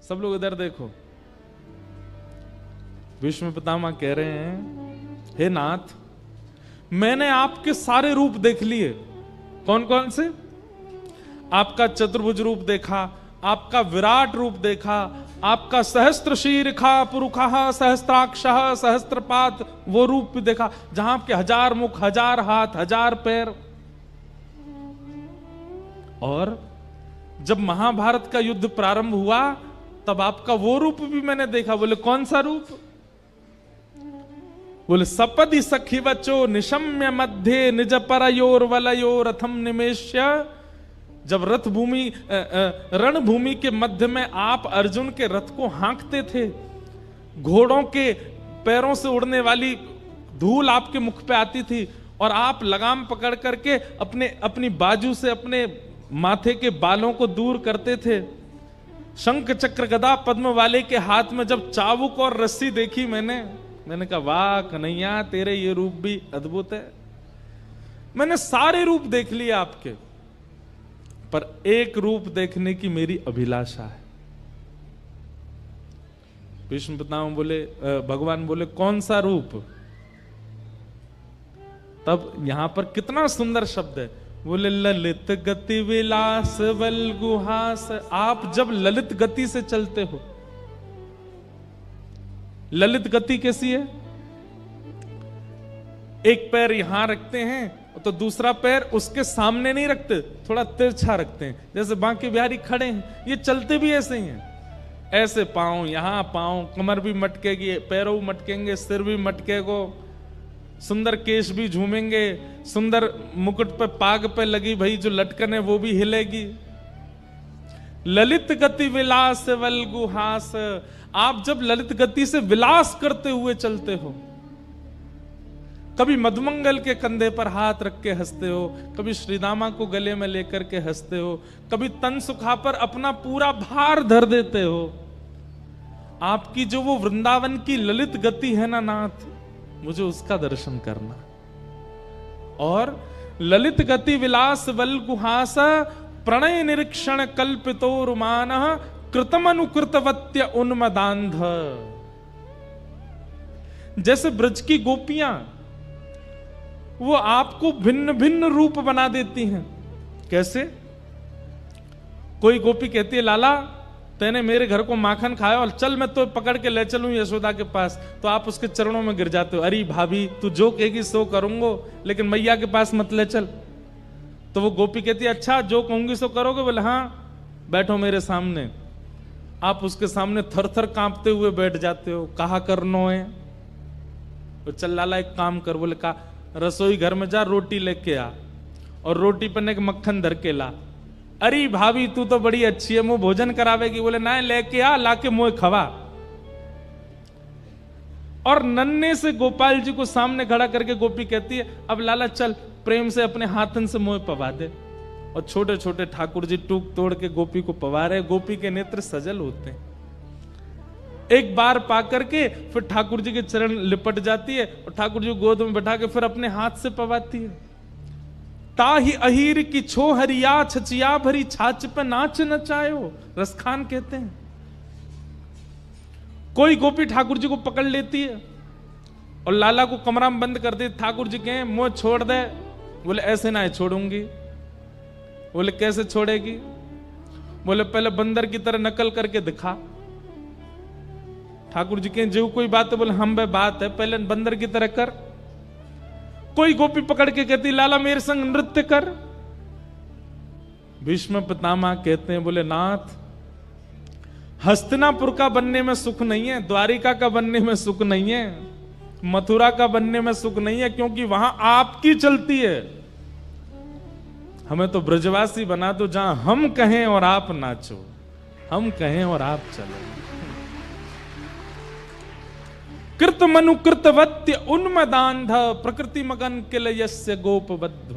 सब लोग इधर देखो। भीष्म पितामह कह रहे हैं, हे नाथ, मैंने आपके सारे रूप देख लिए। कौन कौन से? आपका चतुर्भुज रूप देखा, आपका विराट रूप देखा, आपका सहस्त्र शीर्षा पुरुखा सहस्त्राक्षः सहस्त्रपाद वो रूप भी देखा, जहां आपके 1000 मुख, 1000 हाथ, 1000 पैर। और जब महाभारत का युद्ध प्रारंभ हुआ तब आपका वो रूप भी मैंने देखा। बोले कौन सा रूप? बोले सपदि सखी बचो निशम्य मध्य निज परयोर वलयोर रथम निमेश्य। जब रथ भूमि रणभूमि के मध्य में आप अर्जुन के रथ को हाँकते थे, घोड़ों के पैरों से उड़ने वाली धूल आपके मुख पे आती थी और आप लगाम पकड़ करके अपनी बाजू से अपने माथे के बालों को दूर करते थे। शंख चक्र गदा पद्म वाले के हाथ में जब चाबुक और रस्सी देखी मैंने कहा वाह कन्हैया, तेरे ये रूप भी अद्भुत है। मैंने सारे रूप देख लिए आपके, पर एक रूप देखने की मेरी अभिलाषा है। भीष्म पितामह बोले, भगवान बोले कौन सा रूप? तब यहां पर कितना सुंदर शब्द है। बोले ललित गति विलास बल गुहास। आप जब ललित गति से चलते हो, ललित गति कैसी है? एक पैर यहां रखते हैं तो दूसरा पैर उसके सामने नहीं रखते, थोड़ा तिरछा रखते हैं, जैसे बांके बिहारी खड़े हैं, ये चलते भी ऐसे ही हैं। ऐसे पांव यहां, पांव, कमर भी मटकेगी, पैरों मटकेंगे, सिर भी मटकेगो, सुंदर केश भी झूमेंगे, सुंदर मुकुट पे पाग पे लगी भाई जो लटकन है वो भी हिलेगी। ललित गति विलास वल गुहास। आप जब ललित गति से विलास करते हुए चलते हो, कभी मधुमंगल के कंधे पर हाथ रख के हंसते हो, कभी श्रीदामा को गले में लेकर के हंसते हो, कभी तन सुखा पर अपना पूरा भार धर देते हो। आपकी जो वो वृंदावन की ललित गति है ना नाथ, मुझे उसका दर्शन करना। और ललित गति विलास वल गुहास प्रणय निरीक्षण कल्पितो रुमान कृतमनुकृतवत्य उन्मदांध। जैसे ब्रज की गोपियां वो आपको भिन्न भिन्न रूप बना देती हैं। कैसे? कोई गोपी कहती है लाला तैने मेरे घर को माखन खाया और चल मैं तो पकड़ के ले चलूं यशोदा के पास, तो आप उसके चरणों में गिर जाते हो, अरे भाभी तू जो कहेगी सो करूंगो, लेकिन मैया के पास मत ले चल। तो वो गोपी कहती है अच्छा जो कहूंगी सो करोगे? बोले हाँ बैठो मेरे सामने। आप उसके सामने थर थर कांपते हुए बैठ जाते हो, कहा करनो है? तो चल लाला एक काम कर। बोले का? रसोई घर में जा, रोटी लेके आ और रोटी पर एक मक्खन धर के ला। अरे भाभी तू तो बड़ी अच्छी है, मुंह भोजन करावेगी? बोले ना लेके आ, लाके मुंह खवा। और नन्हे से गोपाल जी को सामने खड़ा करके गोपी कहती है अब लाला चल प्रेम से अपने हाथन से मुंह पवा दे। और छोटे छोटे ठाकुर जी टूक तोड़ के गोपी को पवा रहे, गोपी के नेत्र सजल होते हैं। एक बार पा करके फिर ठाकुर जी के चरण लिपट जाती है और ठाकुर जी को गोद में बैठा के फिर अपने हाथ से पवाती है। ताही अहीर की छो हरिया छचिया भरी छाछ पे नाच नचायो, रसखान कहते हैं। कोई गोपी ठाकुर जी को पकड़ लेती है और लाला को कमरा में बंद कर दे। ठाकुर जी कहें मुंह छोड़ दे। बोले ऐसे ना छोड़ूंगी। बोले कैसे छोड़ेगी? बोले पहले बंदर की तरह नकल करके दिखा। ठाकुर जी कहें जो कोई बात है? बोले हम बे बात है, पहले बंदर की तरह कर। कोई गोपी पकड़ के कहती लाला मेरे संग नृत्य कर। भीष्म पितामह कहते हैं बोले नाथ हस्तिनापुर का बनने में सुख नहीं है, द्वारिका का बनने में सुख नहीं है, मथुरा का बनने में सुख नहीं है, क्योंकि वहां आपकी चलती है। हमें तो ब्रजवासी बना दो जहां हम कहें और आप नाचो, हम कहें और आप चलो। कृत मनु कृतवत्य उन्मदांध प्रकृति मगन किलयस्य गोपबद्ध।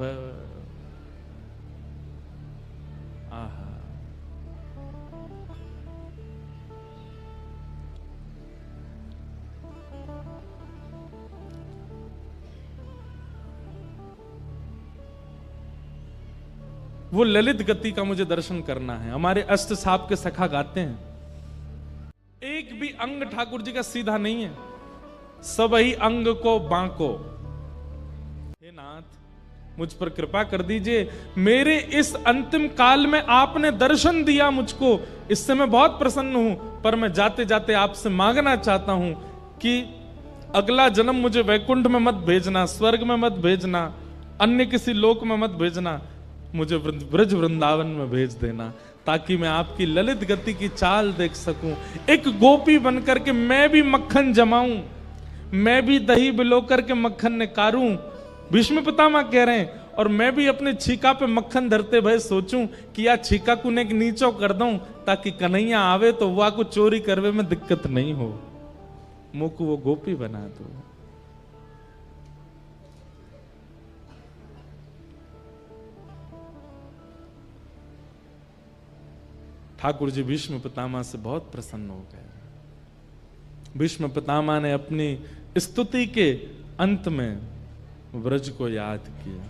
वो ललित गति का मुझे दर्शन करना है। हमारे अष्ट साप के सखा गाते हैं एक भी अंग ठाकुर जी का सीधा नहीं है, सब ही अंग को बांको। हे नाथ, मुझ पर कृपा कर दीजिए, मेरे इस अंतिम काल में आपने दर्शन दिया मुझको, इससे मैं बहुत प्रसन्न हूं, पर मैं जाते जाते आपसे मांगना चाहता हूं कि अगला जन्म मुझे वैकुंठ में मत भेजना, स्वर्ग में मत भेजना, अन्य किसी लोक में मत भेजना, मुझे ब्रज वृंदावन में भेज देना, ताकि मैं आपकी ललित गति की चाल देख सकूं, एक गोपी बनकर के मैं भी मक्खन जमाऊं, मैं भी दही बिलो करके मक्खन निकारूं। भीष्म पितामह कह रहे हैं, और मैं भी अपने छीका पे मक्खन धरते भय सोचूं कि या छीका कुने नीचो कर दूं, ताकि कन्हैया आवे तो वह को चोरी करवे में दिक्कत नहीं हो, मुझको वो गोपी बना दो। ठाकुर जी भीष्म पितामह से बहुत प्रसन्न हो गए। भीष्म पितामह ने अपनी स्तुति के अंत में ब्रज को याद किया,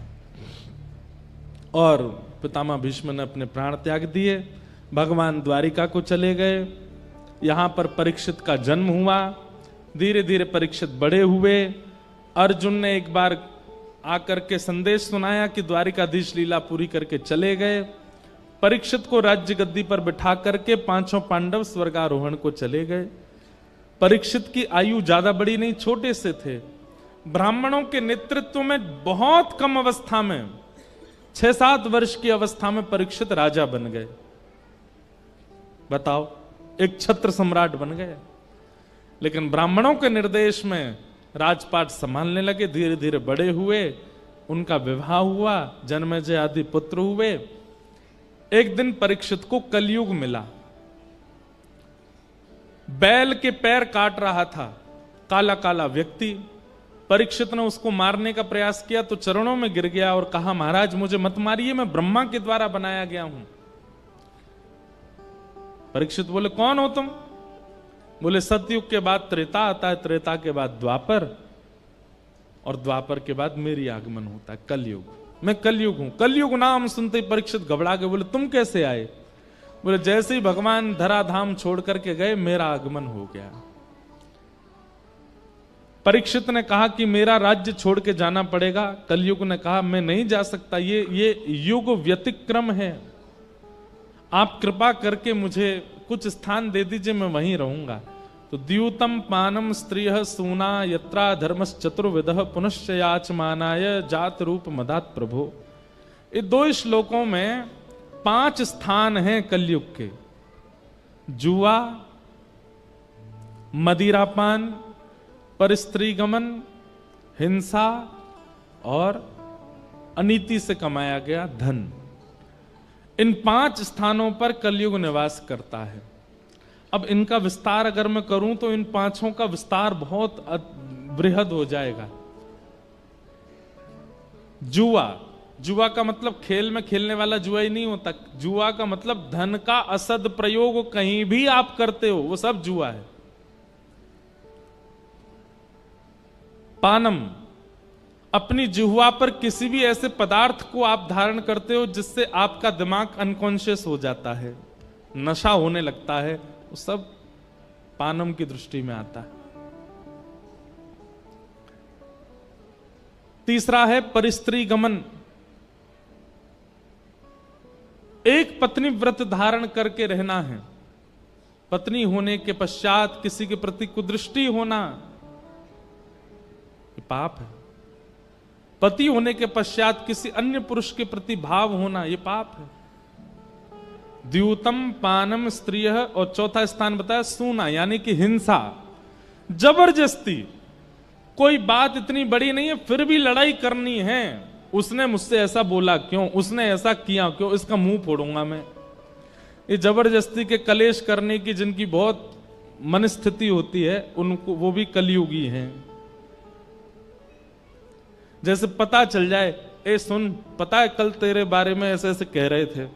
और पितामह भीष्म ने अपने प्राण त्याग दिए, भगवान द्वारिका को चले गए। यहां पर परीक्षित का जन्म हुआ, धीरे धीरे परीक्षित बड़े हुए। अर्जुन ने एक बार आकर के संदेश सुनाया कि द्वारिकाधीश लीला पूरी करके चले गए। परीक्षित को राज्य गद्दी पर बिठा करके पांचों पांडव स्वर्गारोहण को चले गए। परीक्षित की आयु ज्यादा बड़ी नहीं, छोटे से थे। ब्राह्मणों के नेतृत्व में बहुत कम अवस्था में, 6-7 वर्ष की अवस्था में परीक्षित राजा बन गए। बताओ, एक छत्र सम्राट बन गए। लेकिन ब्राह्मणों के निर्देश में राजपाट संभालने लगे, धीरे धीरे बड़े हुए, उनका विवाह हुआ, जन्मेजय आदि पुत्र हुए। एक दिन परीक्षित को कलयुग मिला। बैल के पैर काट रहा था काला काला व्यक्ति। परीक्षित ने उसको मारने का प्रयास किया तो चरणों में गिर गया और कहा, महाराज मुझे मत मारिए, मैं ब्रह्मा के द्वारा बनाया गया हूं। परीक्षित बोले, कौन हो तुम? बोले, सतयुग के बाद त्रेता आता है, त्रेता के बाद द्वापर, और द्वापर के बाद मेरी आगमन होता है कलयुग। मैं कलयुग हूं। कलयुग नाम सुनते ही परीक्षित घबरा गए। बोले, तुम कैसे आए? बोले, जैसे ही भगवान धराधाम छोड़ करके गए, मेरा आगमन हो गया। परीक्षित ने कहा कि मेरा राज्य छोड़ के जाना पड़ेगा। कलयुग ने कहा, मैं नहीं जा सकता, ये युग व्यतिक्रम है, आप कृपा करके मुझे कुछ स्थान दे दीजिए, मैं वहीं रहूंगा। तो द्यूतम पानम स्त्रिय सूना यत्रा धर्मस चतुर्विधः पुनश्च याचमानाय जात रूप मदात प्रभो। ये 2 श्लोकों में 5 स्थान हैं कलयुग के। जुआ, मदिरापान, परस्त्री गमन, हिंसा और अनीति से कमाया गया धन। इन 5 स्थानों पर कलयुग निवास करता है। अब इनका विस्तार अगर मैं करूं तो इन 5 का विस्तार बहुत बृहद हो जाएगा। जुआ, जुआ का मतलब खेल में खेलने वाला जुआ ही नहीं होता। जुआ का मतलब धन का असद प्रयोग कहीं भी आप करते हो, वो सब जुआ है। पानम, अपनी जिह्वा पर किसी भी ऐसे पदार्थ को आप धारण करते हो जिससे आपका दिमाग अनकॉन्शियस हो जाता है, नशा होने लगता है, वो सब पानम की दृष्टि में आता है। तीसरा है परिस्त्री गमन। एक पत्नी व्रत धारण करके रहना है। पत्नी होने के पश्चात किसी के प्रति कुदृष्टि होना ये पाप है। पति होने के पश्चात किसी अन्य पुरुष के प्रति भाव होना ये पाप है। द्यूतम पानम स्त्रिय, और चौथा स्थान बताया सूना, यानी कि हिंसा, जबरदस्ती। कोई बात इतनी बड़ी नहीं है फिर भी लड़ाई करनी है। उसने मुझसे ऐसा बोला क्यों, उसने ऐसा किया क्यों, इसका मुंह फोड़ूंगा मैं। ये जबरदस्ती के कलेश करने की जिनकी बहुत मनस्थिति होती है, उनको वो भी कलयुगी हैं। जैसे पता चल जाए, ए सुन, पता है कल तेरे बारे में ऐसे ऐसे कह रहे थे।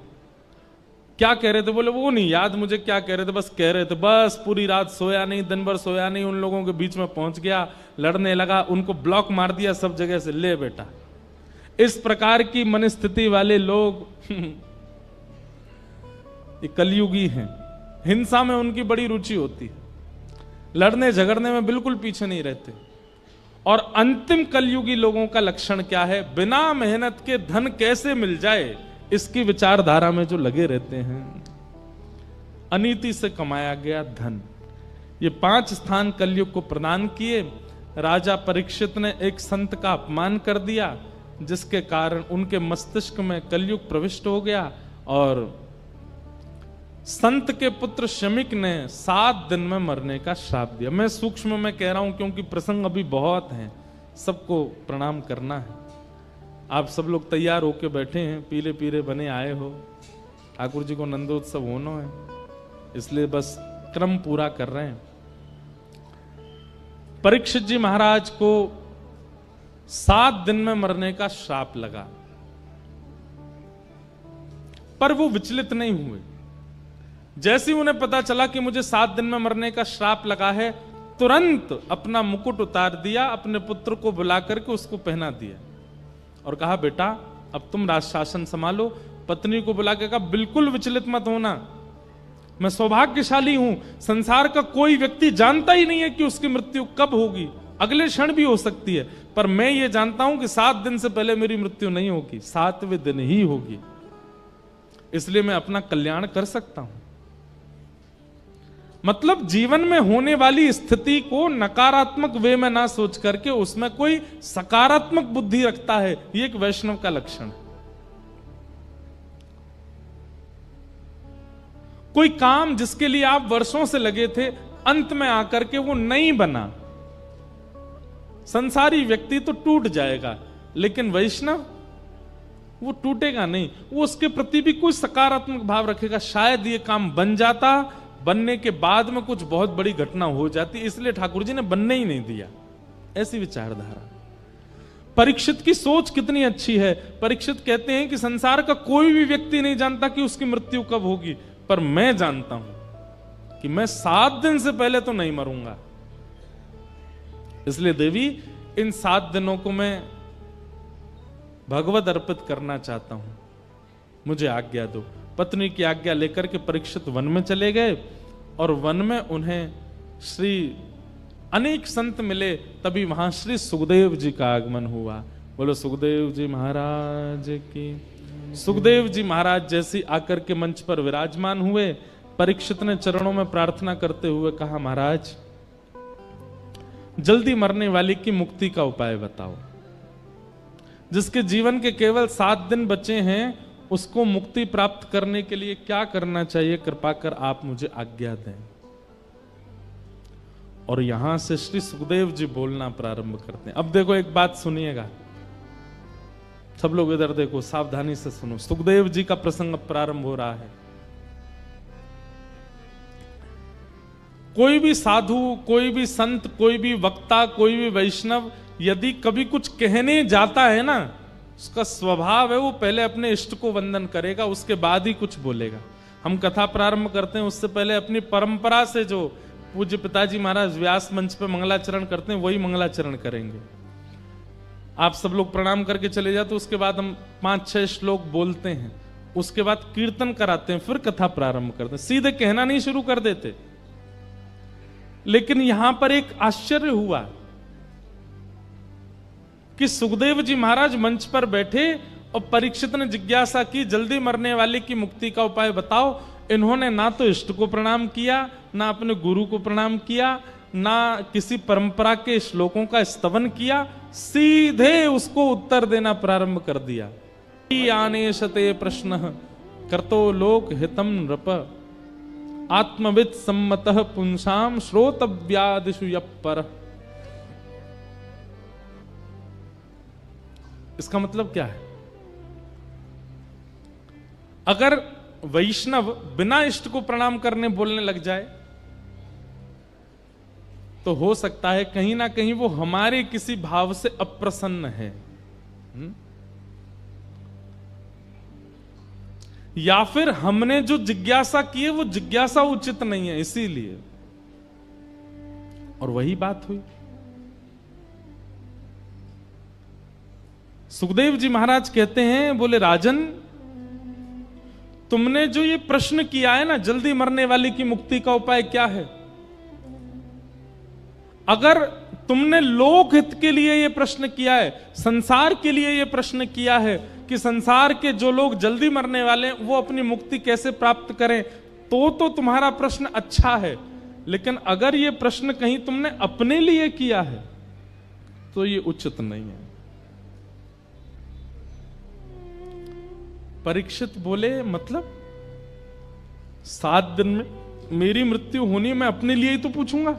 क्या कह रहे थे? बोले वो नहीं याद मुझे क्या कह रहे थे, बस कह रहे थे। बस पूरी रात सोया नहीं, दिन भर सोया नहीं, उन लोगों के बीच में पहुंच गया, लड़ने लगा, उनको ब्लॉक मार दिया सब जगह से। ले बेटा, इस प्रकार की मनस्थिति वाले लोग ये कलयुगी हैं। हिंसा में उनकी बड़ी रुचि होती है। लड़ने झगड़ने में बिल्कुल पीछे नहीं रहते। और अंतिम कलयुगी लोगों का लक्षण क्या है? बिना मेहनत के धन कैसे मिल जाए, इसकी विचारधारा में जो लगे रहते हैं। अनीति से कमाया गया धन, ये 5 स्थान कलयुग को प्रदान किए। राजा परीक्षित ने एक संत का अपमान कर दिया, जिसके कारण उनके मस्तिष्क में कलयुग प्रविष्ट हो गया। और संत के पुत्र शमिक ने 7 दिन में मरने का श्राप दिया। मैं सूक्ष्म में कह रहा हूं क्योंकि प्रसंग अभी बहुत हैं, सबको प्रणाम करना है। आप सब लोग तैयार होके बैठे हैं, पीले पीले बने आए हो, ठाकुर जी को नंदोत्सव होना है, इसलिए बस क्रम पूरा कर रहे हैं। परीक्षित जी महाराज को 7 दिन में मरने का श्राप लगा, पर वो विचलित नहीं हुए। जैसे ही उन्हें पता चला कि मुझे 7 दिन में मरने का श्राप लगा है, तुरंत अपना मुकुट उतार दिया, अपने पुत्र को बुला करके उसको पहना दिया और कहा, बेटा अब तुम राज शासन संभालो। पत्नी को बुला के कहा, बिल्कुल विचलित मत होना, मैं सौभाग्यशाली हूं, संसार का कोई व्यक्ति जानता ही नहीं है कि उसकी मृत्यु कब होगी, अगले क्षण भी हो सकती है, पर मैं ये जानता हूं कि 7 दिन से पहले मेरी मृत्यु नहीं होगी, 7वें दिन ही होगी, इसलिए मैं अपना कल्याण कर सकता हूं। मतलब जीवन में होने वाली स्थिति को नकारात्मक वे में ना सोच करके उसमें कोई सकारात्मक बुद्धि रखता है, ये एक वैष्णव का लक्षण है। कोई काम जिसके लिए आप वर्षों से लगे थे, अंत में आकर के वो नहीं बना। संसारी व्यक्ति तो टूट जाएगा, लेकिन वैष्णव वो टूटेगा नहीं, वो उसके प्रति भी कोई सकारात्मक भाव रखेगा। शायद ये काम बन जाता, बनने के बाद में कुछ बहुत बड़ी घटना हो जाती, इसलिए ठाकुर जी ने बनने ही नहीं दिया, ऐसी विचारधारा। परीक्षित की सोच कितनी अच्छी है। परीक्षित कहते हैं कि संसार का कोई भी व्यक्ति नहीं जानता कि उसकी मृत्यु कब होगी, पर मैं जानता हूं कि मैं 7 दिन से पहले तो नहीं मरूंगा। इसलिए देवी, इन 7 दिनों को मैं भगवत अर्पित करना चाहता हूं, मुझे आज्ञा दो। पत्नी की आज्ञा लेकर के परीक्षित वन में चले गए और वन में उन्हें श्री अनेक संत मिले, तभी वहां श्री सुखदेव जी का आगमन हुआ। बोलो सुखदेव जी महाराज की। सुखदेव जी महाराज जैसे आकर के मंच पर विराजमान हुए, परीक्षित ने चरणों में प्रार्थना करते हुए कहा, महाराज जल्दी मरने वाली की मुक्ति का उपाय बताओ। जिसके जीवन के केवल 7 दिन बचे हैं, उसको मुक्ति प्राप्त करने के लिए क्या करना चाहिए, कृपा कर आप मुझे आज्ञा दें। और यहां से श्री सुखदेव जी बोलना प्रारंभ करते हैं। अब देखो एक बात सुनिएगा, सब लोग इधर देखो, सावधानी से सुनो। सुखदेव जी का प्रसंग अब प्रारंभ हो रहा है। कोई भी साधु, कोई भी संत, कोई भी वक्ता, कोई भी वैष्णव यदि कभी कुछ कहने जाता है ना, उसका स्वभाव है वो पहले अपने इष्ट को वंदन करेगा, उसके बाद ही कुछ बोलेगा। हम कथा प्रारंभ करते हैं, उससे पहले अपनी परंपरा से जो पूज्य पिताजी महाराज व्यास मंच पे मंगलाचरण करते हैं, वही मंगलाचरण करेंगे। आप सब लोग प्रणाम करके चले जाते, उसके बाद हम 5-6 श्लोक बोलते हैं, उसके बाद कीर्तन कराते हैं, फिर कथा प्रारंभ करते हैं। सीधे कहना नहीं शुरू कर देते। लेकिन यहां पर एक आश्चर्य हुआ कि सुखदेव जी महाराज मंच पर बैठे और परीक्षित ने जिज्ञासा की, जल्दी मरने वाले की मुक्ति का उपाय बताओ। इन्होंने ना तो इष्ट को प्रणाम किया, ना अपने गुरु को प्रणाम किया, ना किसी परंपरा के श्लोकों का स्तवन किया, सीधे उसको उत्तर देना प्रारंभ कर दिया। आनेशते प्रश्न कर्तो लोक हितम नृप आत्मविद सम्मतः पुंसाम श्रोतव्यादिषु यप्पर। इसका मतलब क्या है? अगर वैष्णव बिना इष्ट को प्रणाम करने बोलने लग जाए, तो हो सकता है कहीं ना कहीं वो हमारे किसी भाव से अप्रसन्न है, या फिर हमने जो जिज्ञासा की है वो जिज्ञासा उचित नहीं है, इसीलिए। और वही बात हुई। सुखदेव जी महाराज कहते हैं, बोले राजन, तुमने जो ये प्रश्न किया है ना, जल्दी मरने वाले की मुक्ति का उपाय क्या है, अगर तुमने लोक हित के लिए यह प्रश्न किया है, संसार के लिए यह प्रश्न किया है कि संसार के जो लोग जल्दी मरने वाले हैं वो अपनी मुक्ति कैसे प्राप्त करें, तो तुम्हारा प्रश्न अच्छा है। लेकिन अगर यह प्रश्न कहीं तुमने अपने लिए किया है तो ये उचित नहीं है। परीक्षित बोले मतलब 7 दिन में मेरी मृत्यु होनी, मैं अपने लिए ही तो पूछूंगा।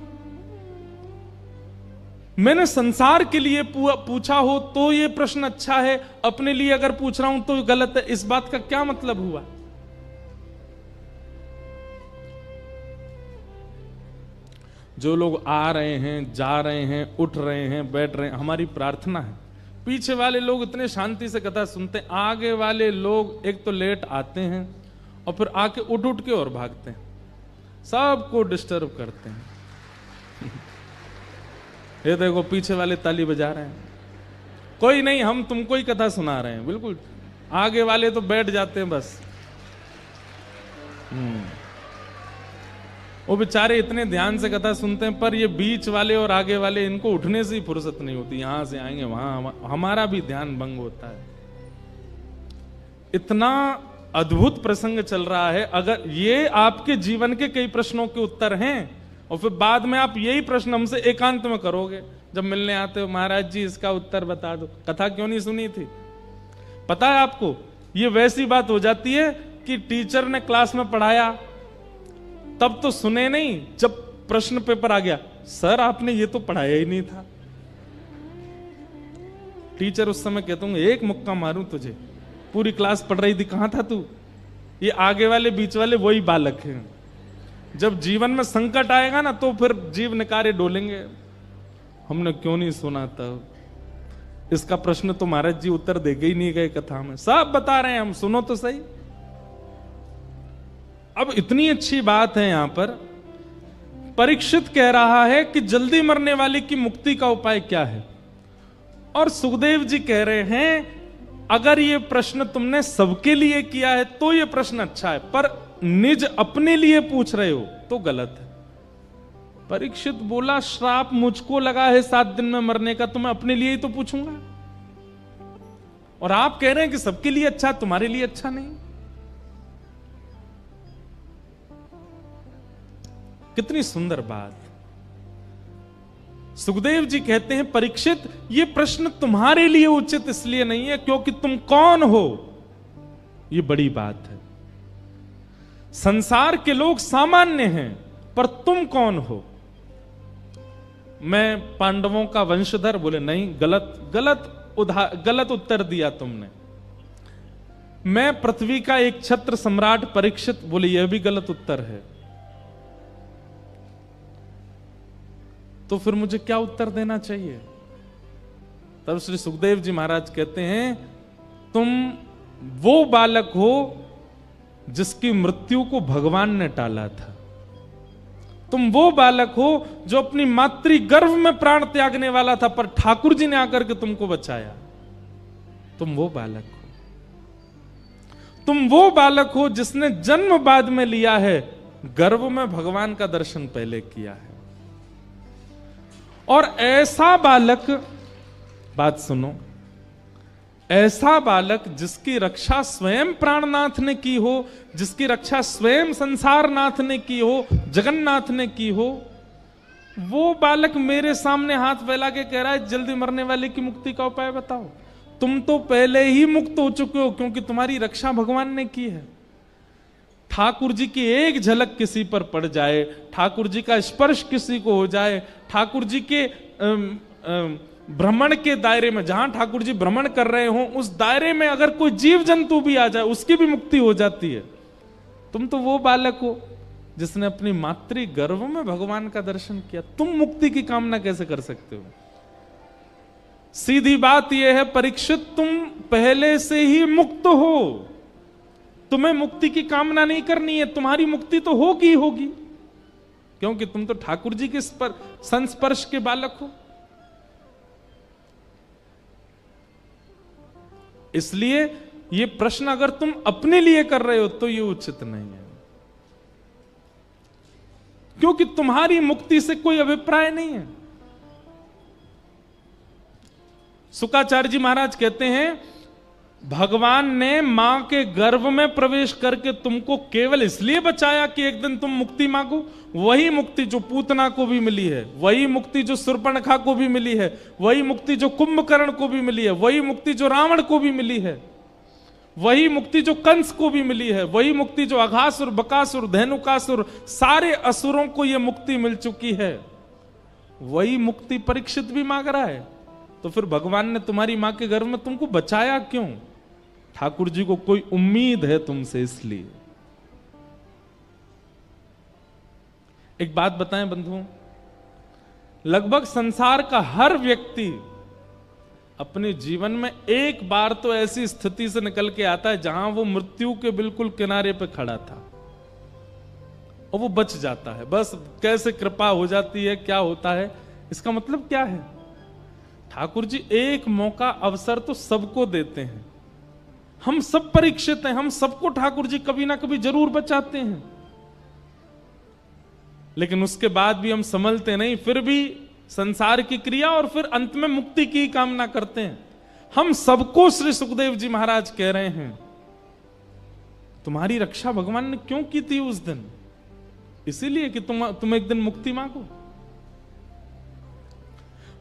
मैंने संसार के लिए पूछा हो तो ये प्रश्न अच्छा है, अपने लिए अगर पूछ रहा हूं तो गलत है। इस बात का क्या मतलब हुआ? जो लोग आ रहे हैं, जा रहे हैं, उठ रहे हैं, बैठ रहे हैं, हमारी प्रार्थना है। पीछे वाले लोग इतने शांति से कथा सुनते हैं, आगे वाले लोग एक तो लेट आते हैं और फिर आके उठ उठ के और भागते हैं, सबको डिस्टर्ब करते हैं। ये देखो पीछे वाले ताली बजा रहे हैं, कोई नहीं, हम तुमको ही कथा सुना रहे हैं। बिल्कुल आगे वाले तो बैठ जाते हैं बस। वो बेचारे इतने ध्यान से कथा सुनते हैं, पर ये बीच वाले और आगे वाले, इनको उठने से ही फुर्सत नहीं होती। यहां से आएंगे वहां, हमारा भी ध्यान भंग होता है। इतना अद्भुत प्रसंग चल रहा है। अगर ये आपके जीवन के कई प्रश्नों के उत्तर हैं और फिर बाद में आप यही प्रश्न हमसे एकांत में करोगे, जब मिलने आते हो, महाराज जी इसका उत्तर बता दो, कथा क्यों नहीं सुनी थी? पता है आपको, ये वैसी बात हो जाती है कि टीचर ने क्लास में पढ़ाया, तब तो सुने नहीं, जब प्रश्न पेपर आ गया, सर आपने ये तो पढ़ाया ही नहीं था। टीचर उस समय कहता हूं एक मुक्का मारूं तुझे, पूरी क्लास पढ़ रही थी, कहां था तू? ये आगे वाले बीच वाले वही बालक हैं। जब जीवन में संकट आएगा ना तो फिर जीव निकारे डोलेंगे, हमने क्यों नहीं सुना तब? इसका प्रश्न तो महाराज जी उत्तर देके ही नहीं गए कथा में, सब बता रहे हैं हम, सुनो तो सही। अब इतनी अच्छी बात है यहां पर, परीक्षित कह रहा है कि जल्दी मरने वाले की मुक्ति का उपाय क्या है, और सुखदेव जी कह रहे हैं अगर ये प्रश्न तुमने सबके लिए किया है तो ये प्रश्न अच्छा है, पर निज अपने लिए पूछ रहे हो तो गलत है। परीक्षित बोला श्राप मुझको लगा है 7 दिन में मरने का, तो मैं अपने लिए ही तो पूछूंगा। और आप कह रहे हैं कि सबके लिए अच्छा, तुम्हारे लिए अच्छा नहीं। कितनी सुंदर बात। सुखदेव जी कहते हैं परीक्षित ये प्रश्न तुम्हारे लिए उचित इसलिए नहीं है क्योंकि तुम कौन हो, ये बड़ी बात है। संसार के लोग सामान्य हैं, पर तुम कौन हो? मैं पांडवों का वंशधर, बोले नहीं, गलत उत्तर दिया तुमने। मैं पृथ्वी का एक छत्र सम्राट परीक्षित, बोले यह भी गलत उत्तर है। तो फिर मुझे क्या उत्तर देना चाहिए? तब श्री सुखदेव जी महाराज कहते हैं तुम वो बालक हो जिसकी मृत्यु को भगवान ने टाला था। तुम वो बालक हो जो अपनी मातृ गर्भ में प्राण त्यागने वाला था, पर ठाकुर जी ने आकर के तुमको बचाया। तुम वो बालक हो। तुम वो बालक हो जिसने जन्म बाद में लिया है, गर्भ में भगवान का दर्शन पहले किया है। और ऐसा बालक, बात सुनो, ऐसा बालक जिसकी रक्षा स्वयं प्राणनाथ ने की हो, जिसकी रक्षा स्वयं संसारनाथ ने की हो, जगन्नाथ ने की हो, वो बालक मेरे सामने हाथ फैला के कह रहा है जल्दी मरने वाले की मुक्ति का उपाय बताओ। तुम तो पहले ही मुक्त हो चुके हो क्योंकि तुम्हारी रक्षा भगवान ने की है। ठाकुर जी की एक झलक किसी पर पड़ जाए, ठाकुर जी का स्पर्श किसी को हो जाए, ठाकुर जी के भ्रमण के दायरे में, जहां ठाकुर जी भ्रमण कर रहे हो उस दायरे में अगर कोई जीव जंतु भी आ जाए उसकी भी मुक्ति हो जाती है। तुम तो वो बालक हो जिसने अपनी मातृ गर्भ में भगवान का दर्शन किया। तुम मुक्ति की कामना कैसे कर सकते हो? सीधी बात यह है परीक्षित, तुम पहले से ही मुक्त हो, तुम्हें मुक्ति की कामना नहीं करनी है। तुम्हारी मुक्ति तो होगी होगी क्योंकि तुम तो ठाकुर जी के संस्पर्श के बालक हो। इसलिए ये प्रश्न अगर तुम अपने लिए कर रहे हो तो ये उचित नहीं है, क्योंकि तुम्हारी मुक्ति से कोई अभिप्राय नहीं है। शुकाचार्य जी महाराज कहते हैं भगवान ने मां के गर्भ में प्रवेश करके तुमको केवल इसलिए बचाया कि एक दिन तुम मुक्ति मांगो। वही मुक्ति जो पूतना को भी मिली है, वही मुक्ति जो शूर्पणखा को भी मिली है, वही मुक्ति जो कुंभकर्ण को भी मिली है, वही मुक्ति जो रावण को भी मिली है, वही मुक्ति जो कंस को भी मिली है, वही मुक्ति जो अघासुर, बकासुर, धेनुकासुर, सारे असुरों को यह मुक्ति मिल चुकी है, वही मुक्ति परीक्षित भी मांग रहा है। तो फिर भगवान ने तुम्हारी मां के गर्भ में तुमको बचाया क्यों? ठाकुर जी को कोई उम्मीद है तुमसे, इसलिए। एक बात बताएं बंधुओं, लगभग संसार का हर व्यक्ति अपने जीवन में एक बार तो ऐसी स्थिति से निकल के आता है जहां वो मृत्यु के बिल्कुल किनारे पे खड़ा था और वो बच जाता है। बस कैसे कृपा हो जाती है, क्या होता है, इसका मतलब क्या है? ठाकुर जी एक मौका, अवसर तो सबको देते हैं। हम सब परीक्षित हैं, हम सबको ठाकुर जी कभी ना कभी जरूर बचाते हैं, लेकिन उसके बाद भी हम संभलते नहीं, फिर भी संसार की क्रिया और फिर अंत में मुक्ति की कामना करते हैं। हम सबको श्री सुखदेव जी महाराज कह रहे हैं तुम्हारी रक्षा भगवान ने क्यों की थी उस दिन? इसीलिए कि तुम एक दिन मुक्ति मांगो।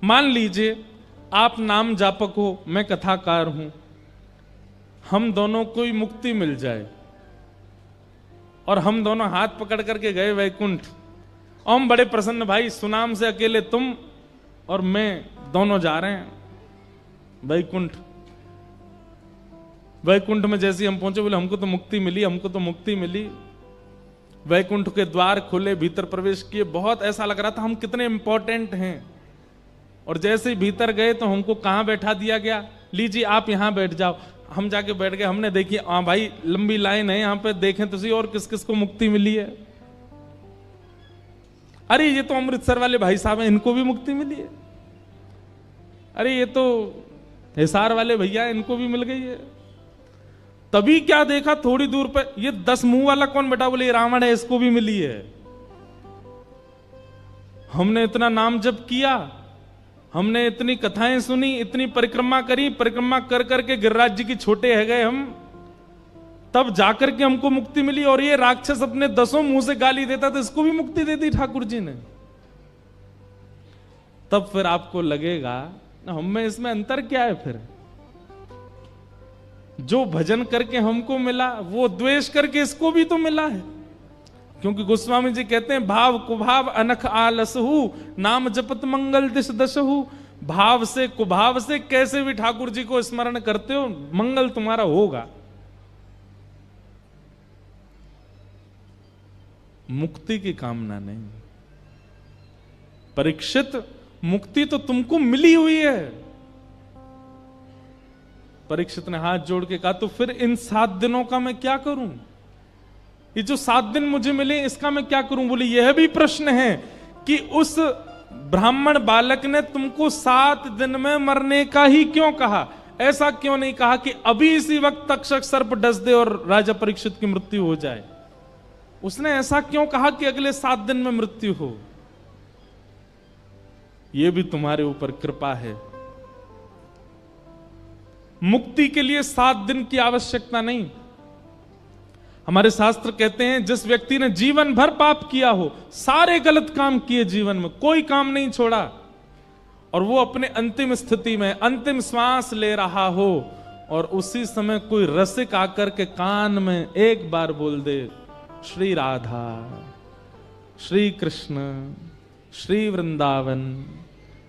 मान लीजिए आप नाम जापक हो, मैं कथाकार हूं, हम दोनों को ही मुक्ति मिल जाए और हम दोनों हाथ पकड़ करके गए वैकुंठ, और हम बड़े प्रसन्न, भाई सुनाम से अकेले तुम और मैं दोनों जा रहे हैं वैकुंठ। वैकुंठ में जैसे ही हम पहुंचे बोले हमको तो मुक्ति मिली, हमको तो मुक्ति मिली। वैकुंठ के द्वार खुले, भीतर प्रवेश किए, बहुत ऐसा लग रहा था हम कितने इंपॉर्टेंट हैं। और जैसे ही भीतर गए तो हमको कहां बैठा दिया गया, लीजिए आप यहां बैठ जाओ। हम जाके बैठ गए, हमने देखी हाँ भाई लंबी लाइन है यहां पे, देखें तुझे और किस किस को मुक्ति मिली है। अरे ये तो अमृतसर वाले भाई साहब हैं, इनको भी मुक्ति मिली है। अरे ये तो हिसार वाले भैया, इनको भी मिल गई है। तभी क्या देखा थोड़ी दूर पे, ये 10 मुंह वाला कौन बैठा, बोले ये रावण है, इसको भी मिली है। हमने इतना नाम जप किया, हमने इतनी कथाएं सुनी, इतनी परिक्रमा करी, परिक्रमा कर करके गिरिराज जी की छोटे है गए हम, तब जाकर के हमको मुक्ति मिली। और ये राक्षस अपने 10 मुंह से गाली देता था, इसको भी मुक्ति दे दी ठाकुर जी ने। तब फिर आपको लगेगा हम में इसमें अंतर क्या है? फिर जो भजन करके हमको मिला वो द्वेष करके इसको भी तो मिला है। क्योंकि गोस्वामी जी कहते हैं भाव कुभाव अनख आलसहु, नाम जपत मंगल दिश दशहु। भाव से कुभाव से कैसे भी ठाकुर जी को स्मरण करते हो, मंगल तुम्हारा होगा। मुक्ति की कामना नहीं। परीक्षित, मुक्ति तो तुमको मिली हुई है। परीक्षित ने हाथ जोड़ के कहा तो फिर इन 7 दिनों का मैं क्या करूं? ये जो 7 दिन मुझे मिले इसका मैं क्या करूं? बोले यह भी प्रश्न है कि उस ब्राह्मण बालक ने तुमको 7 दिन में मरने का ही क्यों कहा? ऐसा क्यों नहीं कहा कि अभी इसी वक्त तक्षक सर्प डस दे और राजा परीक्षित की मृत्यु हो जाए? उसने ऐसा क्यों कहा कि अगले 7 दिन में मृत्यु हो? यह भी तुम्हारे ऊपर कृपा है। मुक्ति के लिए 7 दिन की आवश्यकता नहीं। हमारे शास्त्र कहते हैं जिस व्यक्ति ने जीवन भर पाप किया हो, सारे गलत काम किए, जीवन में कोई काम नहीं छोड़ा, और वो अपने अंतिम स्थिति में अंतिम श्वास ले रहा हो और उसी समय कोई रसिक आकर के कान में एक बार बोल दे श्री राधा, श्री कृष्ण, श्री वृंदावन,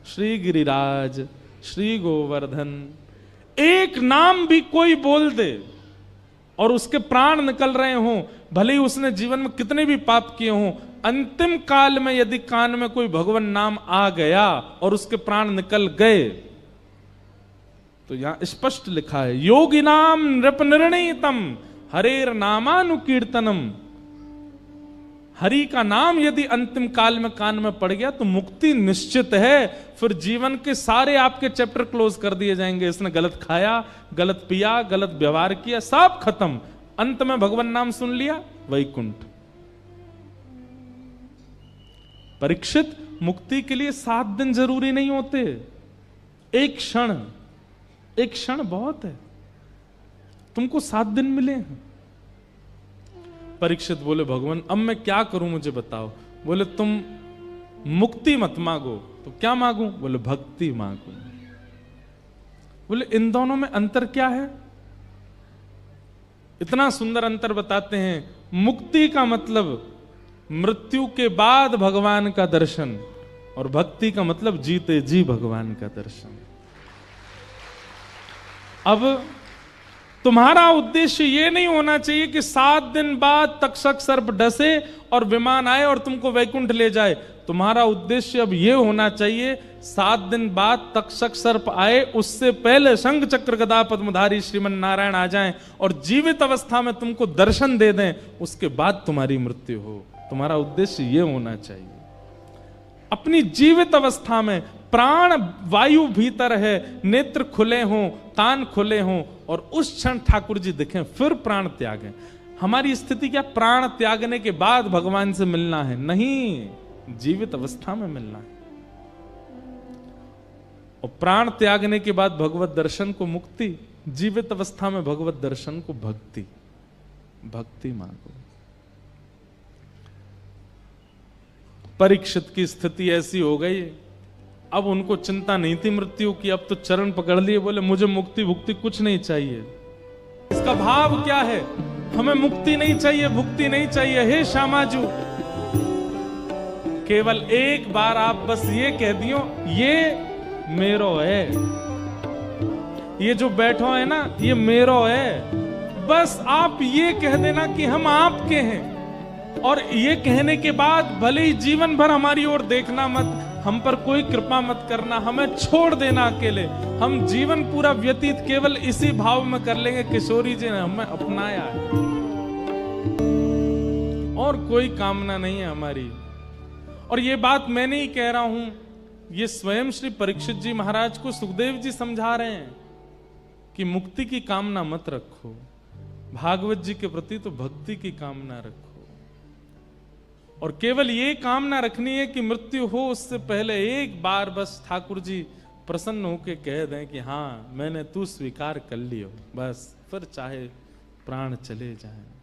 श्री गिरिराज, श्री गोवर्धन, एक नाम भी कोई बोल दे और उसके प्राण निकल रहे हों, भले ही उसने जीवन में कितने भी पाप किए हों, अंतिम काल में यदि कान में कोई भगवान नाम आ गया और उसके प्राण निकल गए, तो यहां स्पष्ट लिखा है योगिनाम नृप निर्णीतम हरेर नामानुकीर्तनम। हरि का नाम यदि अंतिम काल में कान में पड़ गया तो मुक्ति निश्चित है। फिर जीवन के सारे आपके चैप्टर क्लोज कर दिए जाएंगे। इसने गलत खाया, गलत पिया, गलत व्यवहार किया, सब खत्म। अंत में भगवान नाम सुन लिया, वैकुंठ। परीक्षित, मुक्ति के लिए 7 दिन जरूरी नहीं होते, एक क्षण, एक क्षण बहुत है, तुमको 7 दिन मिले हैं। परीक्षित बोले भगवान अब मैं क्या करूं मुझे बताओ। बोले तुम मुक्ति मत मांगो तो क्या मांगू? बोले भक्ति मांगो। बोले इन दोनों में अंतर क्या है? इतना सुंदर अंतर बताते हैं। मुक्ति का मतलब मृत्यु के बाद भगवान का दर्शन, और भक्ति का मतलब जीते जी भगवान का दर्शन। अब तुम्हारा उद्देश्य यह नहीं होना चाहिए कि 7 दिन बाद तक्षक सर्प डसे और विमान आए और तुमको वैकुंठ ले जाए। तुम्हारा उद्देश्य अब यह होना चाहिए 7 दिन बाद तक्षक सर्प आए, उससे पहले शंख चक्र गदा पद्मधारी श्रीमन नारायण आ जाएं और जीवित अवस्था में तुमको दर्शन दे दें, उसके बाद तुम्हारी मृत्यु हो। तुम्हारा उद्देश्य यह होना चाहिए। अपनी जीवित अवस्था में प्राण वायु भीतर है, नेत्र खुले हों, कान खुले हों, और उस क्षण ठाकुर जी दिखें, फिर प्राण त्यागें। हमारी स्थिति क्या प्राण त्यागने के बाद भगवान से मिलना है? नहीं, जीवित अवस्था में मिलना है। और प्राण त्यागने के बाद भगवत दर्शन को मुक्ति, जीवित अवस्था में भगवत दर्शन को भक्ति। भक्ति मांगो। परीक्षित की स्थिति ऐसी हो गई, अब उनको चिंता नहीं थी मृत्यु की, अब तो चरण पकड़ लिए, बोले मुझे मुक्ति भुक्ति कुछ नहीं चाहिए। इसका भाव क्या है? हमें मुक्ति नहीं चाहिए, भुक्ति नहीं चाहिए। हे श्यामाजू, केवल एक बार आप बस ये कह दियो ये मेरो है, ये जो बैठो है ना ये मेरो है। बस आप ये कह देना कि हम आपके हैं, और ये कहने के बाद भले ही जीवन भर हमारी ओर देखना मत, हम पर कोई कृपा मत करना, हमें छोड़ देना अकेले, हम जीवन पूरा व्यतीत केवल इसी भाव में कर लेंगे, किशोरी जी ने हमें अपनाया है, और कोई कामना नहीं है हमारी। और ये बात मैं नहीं कह रहा हूं, ये स्वयं श्री परीक्षित जी महाराज को सुखदेव जी समझा रहे हैं कि मुक्ति की कामना मत रखो, भागवत जी के प्रति तो भक्ति की कामना रखो। और केवल ये कामना रखनी है कि मृत्यु हो उससे पहले एक बार बस ठाकुर जी प्रसन्न होकर कह दें कि हाँ मैंने तू स्वीकार कर लियो, बस फिर चाहे प्राण चले जाएं।